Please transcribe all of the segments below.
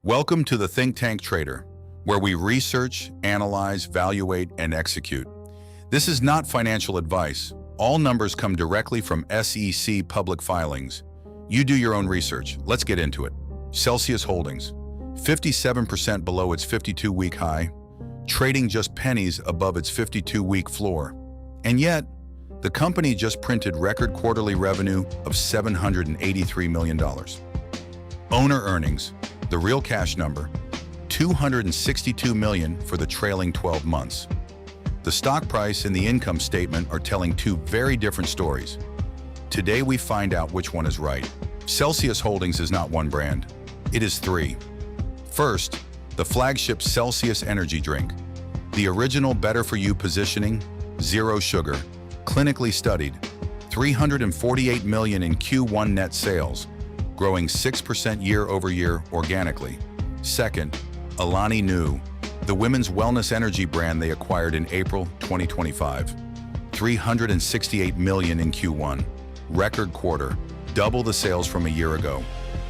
Welcome to the Think Tank Trader, where we research, analyze, evaluate, and execute. This is not financial advice. All numbers come directly from SEC public filings. You do your own research. Let's get into it. Celsius Holdings, 57% below its 52-week high, trading just pennies above its 52-week floor. And yet, the company just printed record quarterly revenue of $783 million. Owner earnings, the real cash number, $262 million for the trailing 12 months. The stock price and the income statement are telling two very different stories. Today we find out which one is right. Celsius Holdings is not one brand. It is three. First, the flagship Celsius energy drink. The original better-for-you positioning, zero sugar, clinically studied, $348 million in Q1 net sales, growing 6% year-over-year organically. Second, Alani Nu, the women's wellness energy brand they acquired in April 2025. $368 million in Q1, record quarter, double the sales from a year ago.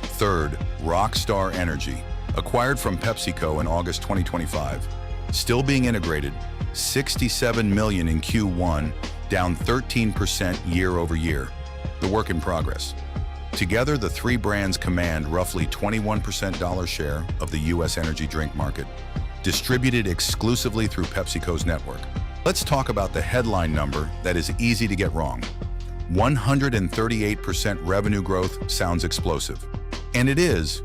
Third, Rockstar Energy, acquired from PepsiCo in August 2025. Still being integrated, $67 million in Q1, down 13% year-over-year. The work in progress. Together, the three brands command roughly 21% dollar share of the U.S. energy drink market, distributed exclusively through PepsiCo's network. Let's talk about the headline number that is easy to get wrong. 138% revenue growth sounds explosive. And it is,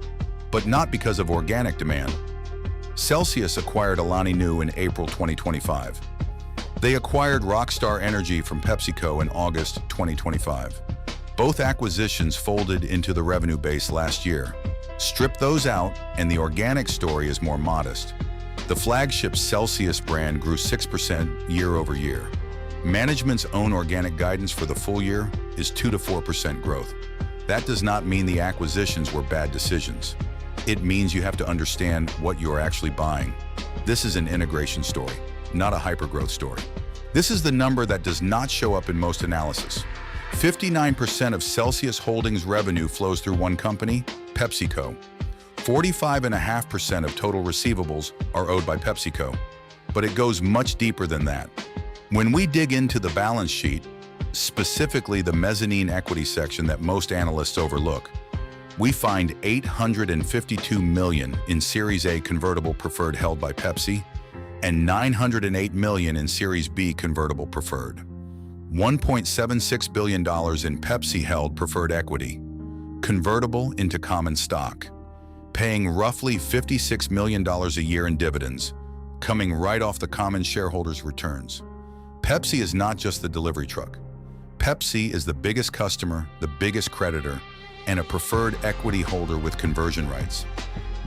but not because of organic demand. Celsius acquired Alani Nu in April 2025. They acquired Rockstar Energy from PepsiCo in August 2025. Both acquisitions folded into the revenue base last year. Strip those out, and the organic story is more modest. The flagship Celsius brand grew 6% year-over-year. Management's own organic guidance for the full year is 2 to 4% growth. That does not mean the acquisitions were bad decisions. It means you have to understand what you are actually buying. This is an integration story, not a hypergrowth story. This is the number that does not show up in most analysis. 59% of Celsius Holdings revenue flows through one company, PepsiCo. 45.5% of total receivables are owed by PepsiCo, but it goes much deeper than that. When we dig into the balance sheet, specifically the mezzanine equity section that most analysts overlook, we find $852 million in Series A convertible preferred held by Pepsi and $908 million in Series B convertible preferred. $1.76 billion in Pepsi-held preferred equity, convertible into common stock, paying roughly $56 million a year in dividends, coming right off the common shareholders' returns. Pepsi is not just the delivery truck. Pepsi is the biggest customer, the biggest creditor, and a preferred equity holder with conversion rights.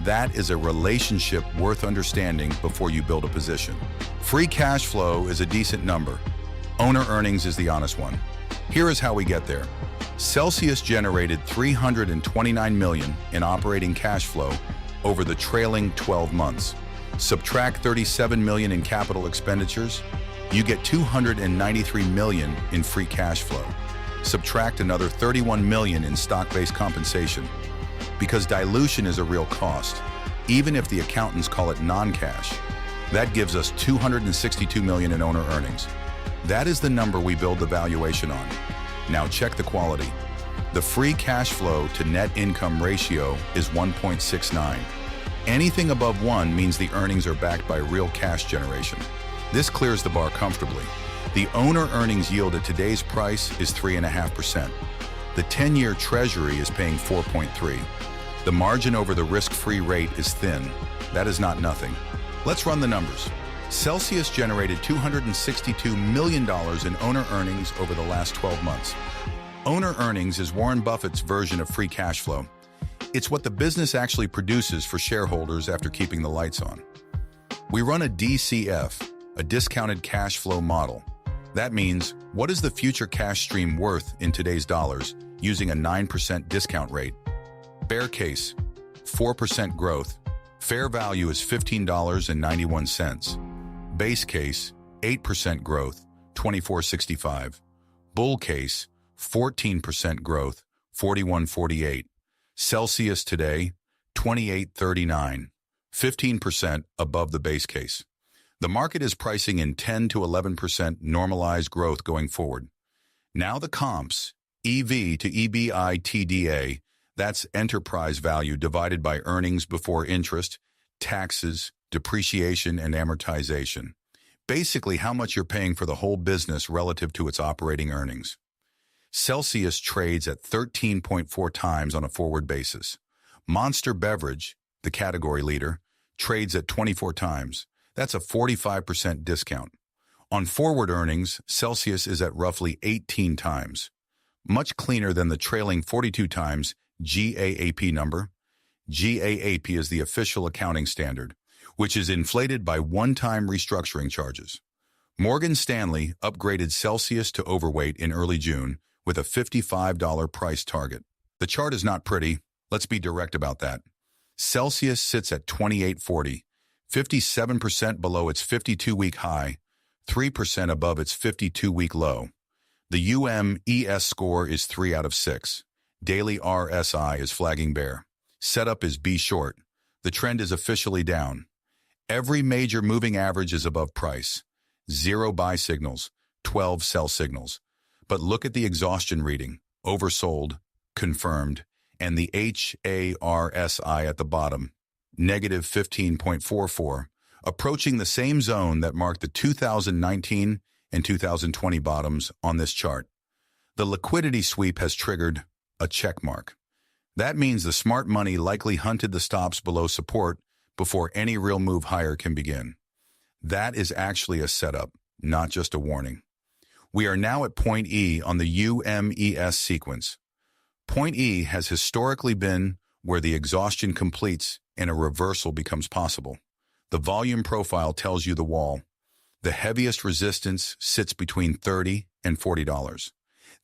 That is a relationship worth understanding before you build a position. Free cash flow is a decent number. Owner earnings is the honest one. Here is how we get there. Celsius generated $329 million in operating cash flow over the trailing 12 months. Subtract $37 million in capital expenditures, you get $293 million in free cash flow. Subtract another $31 million in stock-based compensation. Because dilution is a real cost, even if the accountants call it non-cash, that gives us $262 million in owner earnings. That is the number we build the valuation on. Now check the quality. The free cash flow to net income ratio is 1.69. Anything above 1 means the earnings are backed by real cash generation. This clears the bar comfortably. The owner earnings yield at today's price is 3.5%. The 10-year treasury is paying 4.3. The margin over the risk-free rate is thin. That is not nothing. Let's run the numbers. Celsius generated $262 million in owner earnings over the last 12 months. Owner earnings is Warren Buffett's version of free cash flow. It's what the business actually produces for shareholders after keeping the lights on. We run a DCF, a discounted cash flow model. That means, what is the future cash stream worth in today's dollars using a 9% discount rate? Bear case, 4% growth. Fair value is $15.91. Base case, 8% growth, $24.65. Bull case, 14% growth, $41.48. Celsius today, 28.39, 15% above the base case. The market is pricing in 10 to 11% normalized growth going forward. Now the comps, EV to EBITDA, that's enterprise value divided by earnings before interest, taxes, depreciation, and amortization. Basically how much you're paying for the whole business relative to its operating earnings. Celsius trades at 13.4 times on a forward basis. Monster Beverage, the category leader, trades at 24 times. That's a 45% discount. On forward earnings, Celsius is at roughly 18 times. Much cleaner than the trailing 42 times GAAP number. GAAP is the official accounting standard, which is inflated by one-time restructuring charges. Morgan Stanley upgraded Celsius to overweight in early June with a $55 price target. The chart is not pretty. Let's be direct about that. Celsius sits at 28.40, 57% below its 52-week high, 3% above its 52-week low. The UMES score is 3 out of 6. Daily RSI is flagging bear. Setup is B short. The trend is officially down. Every major moving average is above price. 0 buy signals, 12 sell signals. But look at the exhaustion reading, oversold, confirmed, and the HARSI at the bottom, negative 15.44, approaching the same zone that marked the 2019 and 2020 bottoms on this chart. The liquidity sweep has triggered a check mark. That means the smart money likely hunted the stops below support before any real move higher can begin. That is actually a setup, not just a warning. We are now at point E on the UMES sequence. Point E has historically been where the exhaustion completes and a reversal becomes possible. The volume profile tells you the wall. The heaviest resistance sits between $30 and $40.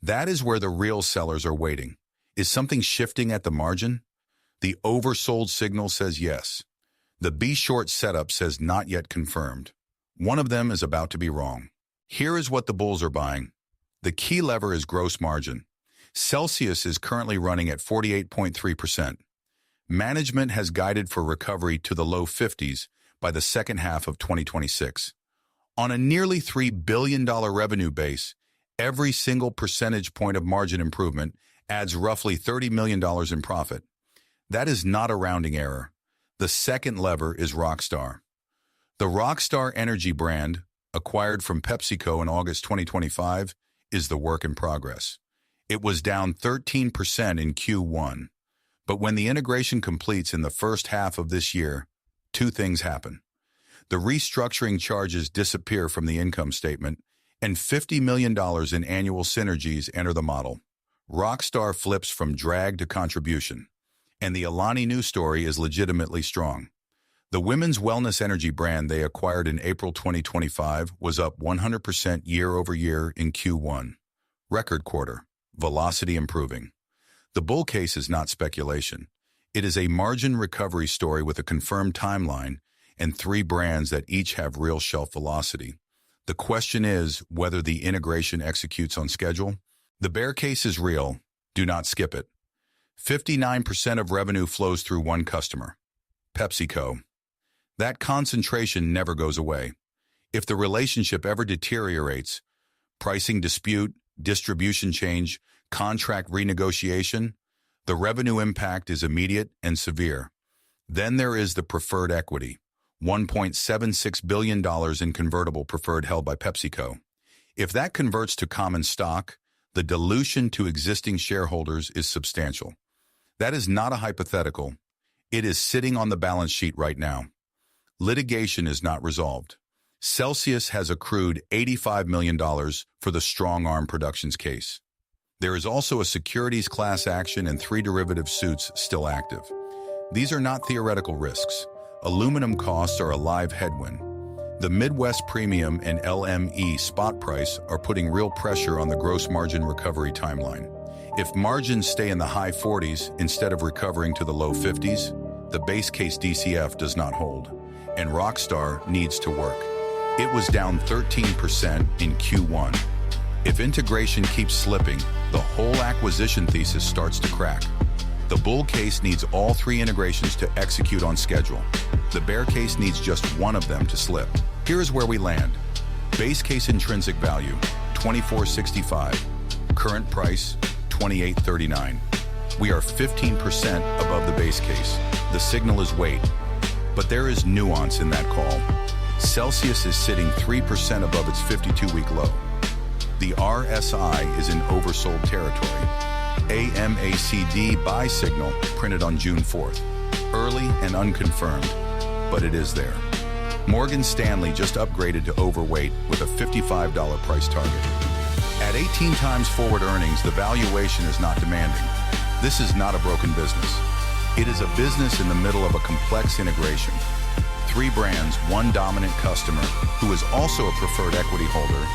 That is where the real sellers are waiting. Is something shifting at the margin? The oversold signal says yes. The B short setup says not yet confirmed. One of them is about to be wrong. Here is what the bulls are buying. The key lever is gross margin. Celsius is currently running at 48.3%. Management has guided for recovery to the low 50s by the second half of 2026. On a nearly $3 billion revenue base, every single percentage point of margin improvement adds roughly $30 million in profit. That is not a rounding error. The second lever is Rockstar. The Rockstar energy brand, acquired from PepsiCo in August 2025, is the work in progress. It was down 13% in Q1. But when the integration completes in the first half of this year, two things happen. The restructuring charges disappear from the income statement, and $50 million in annual synergies enter the model. Rockstar flips from drag to contribution, and the Alani news story is legitimately strong. The women's wellness energy brand they acquired in April 2025 was up 100% year-over-year in Q1. Record quarter. Velocity improving. The bull case is not speculation. It is a margin recovery story with a confirmed timeline and 3 brands that each have real shelf velocity. The question is whether the integration executes on schedule. The bear case is real. Do not skip it. 59% of revenue flows through one customer, PepsiCo. That concentration never goes away. If the relationship ever deteriorates, pricing dispute, distribution change, contract renegotiation, the revenue impact is immediate and severe. Then there is the preferred equity, $1.76 billion in convertible preferred held by PepsiCo. If that converts to common stock, the dilution to existing shareholders is substantial. That is not a hypothetical. It is sitting on the balance sheet right now. Litigation is not resolved. Celsius has accrued $85 million for the strong-arm productions case. There is also a securities class action and 3 derivative suits still active. These are not theoretical risks. Aluminum costs are a live headwind. The Midwest Premium and LME spot price are putting real pressure on the gross margin recovery timeline. If margins stay in the high 40s instead of recovering to the low 50s, the base case DCF does not hold, and Rockstar needs to work. It was down 13% in Q1. If integration keeps slipping, the whole acquisition thesis starts to crack. The bull case needs all three integrations to execute on schedule. The bear case needs just one of them to slip. Here's where we land. Base case intrinsic value, $24.65. Current price, $28.39. We are 15% above the base case. The signal is weight. But there is nuance in that call. Celsius is sitting 3% above its 52-week low. The RSI is in oversold territory. AMACD buy signal printed on June 4th. Early and unconfirmed, but it is there. Morgan Stanley just upgraded to overweight with a $55 price target. At 18 times forward earnings, the valuation is not demanding. This is not a broken business. It is a business in the middle of a complex integration. 3 brands, 1 dominant customer, who is also a preferred equity holder,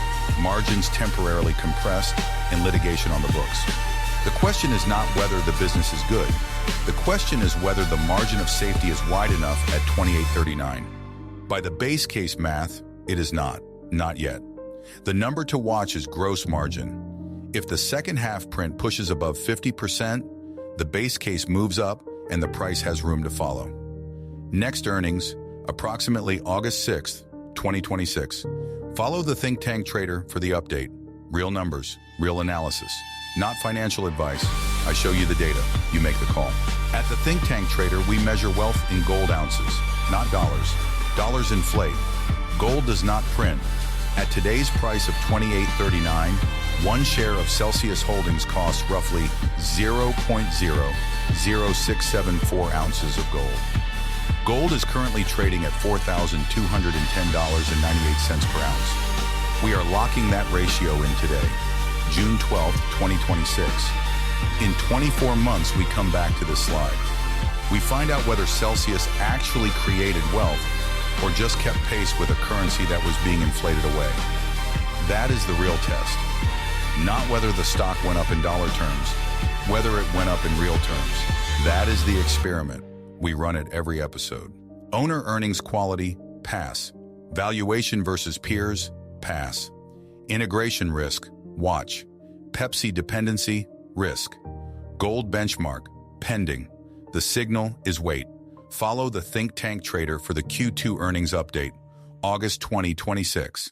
margins temporarily compressed, and litigation on the books. The question is not whether the business is good. The question is whether the margin of safety is wide enough at $28.39. By the base case math, it is not yet. The number to watch is gross margin. If the second half print pushes above 50%, the base case moves up and the price has room to follow. Next earnings, approximately August 6th, 2026. Follow the Think Tank Trader for the update. Real numbers, real analysis. Not financial advice. I show you the data. You make the call. At the Think Tank Trader, we measure wealth in gold ounces, not dollars. Dollars inflate. Gold does not print. At today's price of $28.39, 1 share of Celsius Holdings costs roughly 0.00674 ounces of gold. Gold is currently trading at $4,210.98 per ounce. We are locking that ratio in today, June 12, 2026. In 24 months, we come back to this slide. We find out whether Celsius actually created wealth or just kept pace with a currency that was being inflated away. That is the real test. Not whether the stock went up in dollar terms, whether it went up in real terms. That is the experiment. We run it every episode. Owner earnings quality, pass. Valuation versus peers, pass. Integration risk, watch. Pepsi dependency, risk. Gold benchmark, pending. The signal is wait. Follow the Think Tank Trader for the Q2 earnings update, August 2026.